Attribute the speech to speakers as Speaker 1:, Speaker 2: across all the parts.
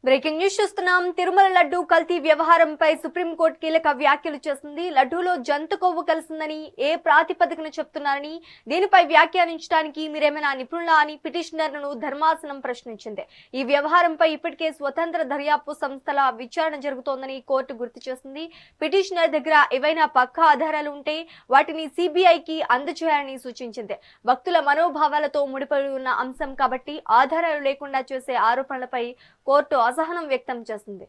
Speaker 1: Breaking news చూస్తున్నాం. తిరుమల లడ్డు కల్తీ వ్యవహారంపై సుప్రీంకోర్టు కీలక వ్యాఖ్యలు చేసింది. లడ్డూలో జంతు కొవ్వు కలిసిందని ఏ ప్రాతిపదికన చెప్తున్నారని, దీనిపై వ్యాఖ్యానించడానికి మీరేమైనా నిపుణులా అని పిటిషనర్ను ధర్మాసనం ప్రశ్నించింది. ఈ వ్యవహారంపై ఇప్పటికే స్వతంత్ర దర్యాప్తు సంస్థల విచారణ జరుగుతోందని కోర్టు గుర్తు చేసింది. పిటిషనర్ దగ్గర ఏవైనా పక్కా ఆధారాలు ఉంటే వాటిని సిబిఐకి అందజేయాలని సూచించింది. భక్తుల మనోభావాలతో ముడిపడి ఉన్న అంశం కాబట్టి ఆధారాలు లేకుండా చేసే ఆరోపణలపై కోర్టు అసహనం వ్యక్తం చేసింది.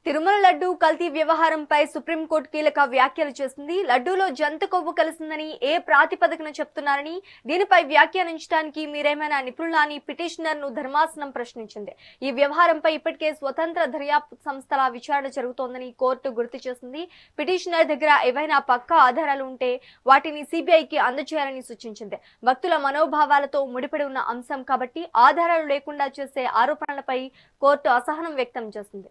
Speaker 1: తిరుమల లడ్డు కల్తీ వ్యవహారంపై సుప్రీంకోర్టు కీలక వ్యాఖ్యలు చేసింది. లడ్డూలో జంతు కొవ్వు కలిసిందని ఏ ప్రాతిపదికన చెప్తున్నారని, దీనిపై వ్యాఖ్యానించడానికి మీరేమైనా నిపుణులా అని పిటిషనర్ను ధర్మాసనం ప్రశ్నించింది. ఈ వ్యవహారంపై ఇప్పటికే స్వతంత్ర దర్యాప్తు సంస్థల విచారణ జరుగుతోందని కోర్టు గుర్తు చేసింది. పిటిషనర్ దగ్గర ఏవైనా పక్కా ఆధారాలు ఉంటే వాటిని సిబిఐకి అందజేయాలని సూచించింది. భక్తుల మనోభావాలతో ముడిపడి ఉన్న అంశం కాబట్టి ఆధారాలు లేకుండా చేసే ఆరోపణలపై కోర్టు అసహనం వ్యక్తం చేసింది.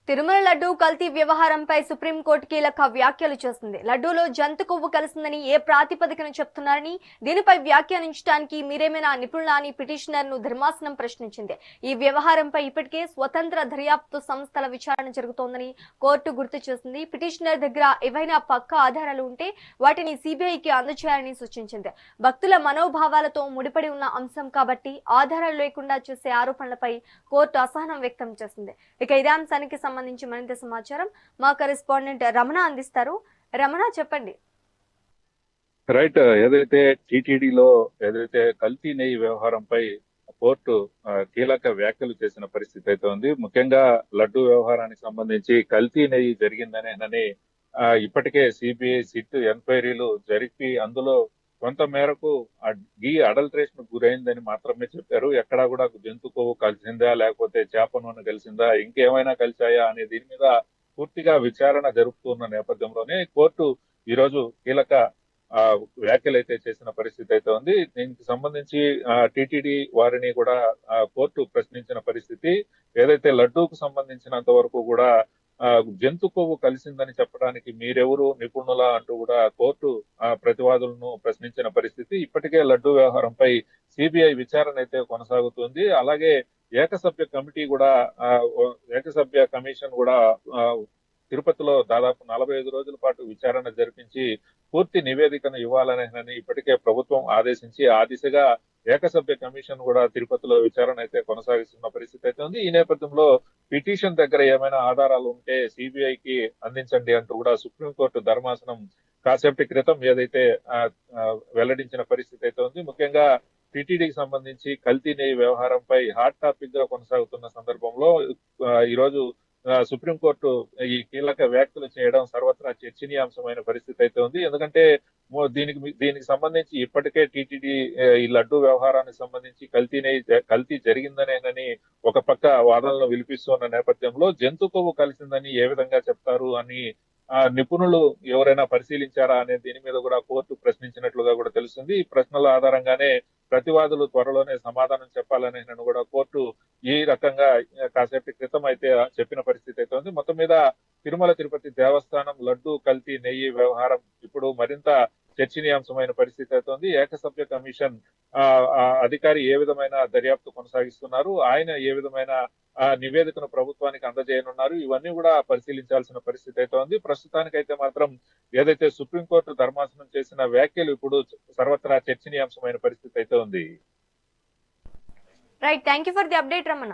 Speaker 1: తిరుమల లడ్డు కల్తీ వ్యవహారంపై సుప్రీంకోర్టు కీలక వ్యాఖ్యలు చేసింది. లడ్డూలో జంతు కొవ్వు కలిసిందని ఏ ప్రాతిపదికన చెప్తున్నారని, దీనిపై వ్యాఖ్యానించడానికి మీరేమైనా నిపుణులా అని పిటిషనర్ను ధర్మాసనం ప్రశ్నించింది. ఈ వ్యవహారంపై ఇప్పటికే స్వతంత్ర దర్యాప్తు సంస్థల విచారణ జరుగుతోందని కోర్టు గుర్తు చేసింది. పిటిషనర్ దగ్గర ఏవైనా పక్కా ఆధారాలు ఉంటే వాటిని సిబిఐకి అందజేయాలని సూచించింది. భక్తుల మనోభావాలతో ముడిపడి ఉన్న అంశం కాబట్టి ఆధారాలు లేకుండా చేసే ఆరోపణలపై కోర్టు అసహనం వ్యక్తం చేసింది. ఇక ఇదే అంశానికి సంబంధించి మరింత సమాచారం మా కరెస్పాండెంట్ రమణ అందిస్తారు. రమణ, చెప్పండి.
Speaker 2: రైట్, ఏదైతే టీటీడీలో ఏదైతే కల్తీ నెయ్యి వ్యవహారంపై కోర్టు కీలక వ్యాఖ్యలు చేసిన పరిస్థితి అయితే ఉంది. ముఖ్యంగా లడ్డు వ్యవహారానికి సంబంధించి కల్తీ నెయ్యి జరిగిందనేనని ఇప్పటికే సిబిఐ సిట్ ఎంక్వైరీలు జరిపి అందులో కొంత మేరకు గీ అడల్ట్రేషన్ గురైందని మాత్రమే చెప్పారు. ఎక్కడా కూడా జంతు కొవ్వు కలిసిందా, లేకపోతే చేప నూనె కలిసిందా, ఇంకేమైనా కలిసాయా అనే దీని మీద పూర్తిగా విచారణ జరుపుతున్న నేపథ్యంలోనే కోర్టు ఈరోజు కీలక వ్యాఖ్యలు అయితే చేసిన పరిస్థితి అయితే ఉంది. దీనికి సంబంధించి టిటిడి వారిని కూడా కోర్టు ప్రశ్నించిన పరిస్థితి. ఏదైతే లడ్డూకు సంబంధించినంత వరకు కూడా జంతు కొవ్వు కలిసిందని చెప్పడానికి మీరెవరు నిపుణులా అంటూ కూడా కోర్టు ప్రతివాదులను ప్రశ్నించిన పరిస్థితి. ఇప్పటికే లడ్డూ వ్యవహారంపై సిబిఐ విచారణ అయితే కొనసాగుతుంది. అలాగే ఏకసభ్య కమిటీ కూడా ఏకసభ్య కమిషన్ కూడా తిరుపతిలో దాదాపు 45 రోజుల పాటు విచారణ జరిపించి పూర్తి నివేదికను ఇవ్వాలని ఇప్పటికే ప్రభుత్వం ఆదేశించి ఆ దిశగా ఏకసభ్య కమిషన్ కూడా తిరుపతిలో విచారణ అయితే కొనసాగిస్తున్న పరిస్థితి అయితే ఉంది. ఈ నేపథ్యంలో పిటిషన్ దగ్గర ఏమైనా ఆధారాలు ఉంటే సిబిఐకి అందించండి అంటూ కూడా సుప్రీంకోర్టు ధర్మాసనం కాసేపటి క్రితం ఏదైతే వెల్లడించిన పరిస్థితి అయితే ఉంది. ముఖ్యంగా టిటిడికి సంబంధించి కల్తీ నెయ్యి వ్యవహారంపై హాట్ టాపిక్ గా కొనసాగుతున్న సందర్భంలో ఈరోజు సుప్రీంకోర్టు ఈ కీలక వ్యాఖ్యలు చేయడం సర్వత్రా చర్చనీయాంశమైన పరిస్థితి అయితే ఉంది. ఎందుకంటే దీనికి సంబంధించి ఇప్పటికే టిటిడి ఈ లడ్డు వ్యవహారానికి సంబంధించి కల్తీ జరిగిందనేనని ఒక పక్క వాదనలు వినిపిస్తున్న నేపథ్యంలో జంతు కొవ్వు కలిసిందని ఏ విధంగా చెప్తారు అని నిపుణులు ఎవరైనా పరిశీలించారా అనే దీని మీద కూడా కోర్టు ప్రశ్నించినట్లుగా కూడా తెలుస్తుంది. ఈ ప్రశ్నల ఆధారంగానే ప్రతివాదులు త్వరలోనే సమాధానం చెప్పాలని కూడా కోర్టు ఈ రకంగా కాసేపటి క్రితం అయితే చెప్పిన పరిస్థితి అయితే ఉంది. మొత్తం మీద తిరుమల తిరుపతి దేవస్థానం లడ్డు కల్తీ నెయ్యి వ్యవహారం ఇప్పుడు మరింత చర్చనీయాంశమైన పరిస్థితి అవుతోంది. ఏకసభ్య కమిషన్ అధికారి ఏ విధమైన దర్యాప్తు కొనసాగిస్తున్నారు, ఆయన ఏ విధమైన ఆ నివేదికను ప్రభుత్వానికి అందజేయనున్నారు. ఇవన్నీ కూడా పరిశీలించాల్సిన పరిస్థితి అయితే ఉంది. ప్రస్తుతానికైతే మాత్రం ఏదైతే సుప్రీంకోర్టు ధర్మాసనం చేసిన వ్యాఖ్యలు ఇప్పుడు సర్వత్రా చర్చనీయాంశమైన పరిస్థితి అయితే ఉంది.
Speaker 1: Right, thank you for the update Ramana.